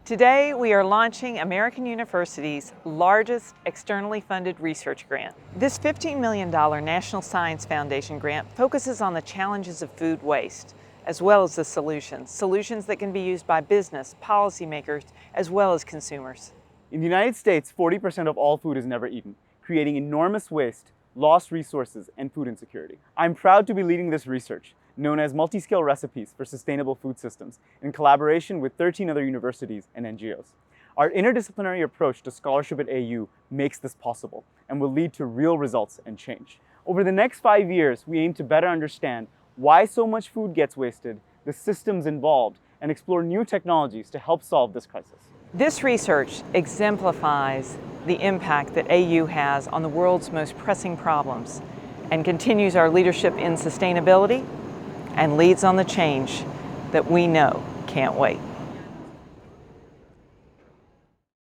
Today, we are launching American University's largest externally funded research grant. This $15 million National Science Foundation grant focuses on the challenges of food waste, as well as the solutions that can be used by business, policymakers, as well as consumers. In the United States, 40% of all food is never eaten, creating enormous waste, lost resources, and food insecurity. I'm proud to be leading this research, known as Multi-Scale Recipes for Sustainable Food Systems, in collaboration with 13 other universities and NGOs. Our interdisciplinary approach to scholarship at AU makes this possible and will lead to real results and change. Over the next 5 years, we aim to better understand why so much food gets wasted, the systems involved, and explore new technologies to help solve this crisis. This research exemplifies the impact that AU has on the world's most pressing problems and continues our leadership in sustainability and leads on the change that we know can't wait.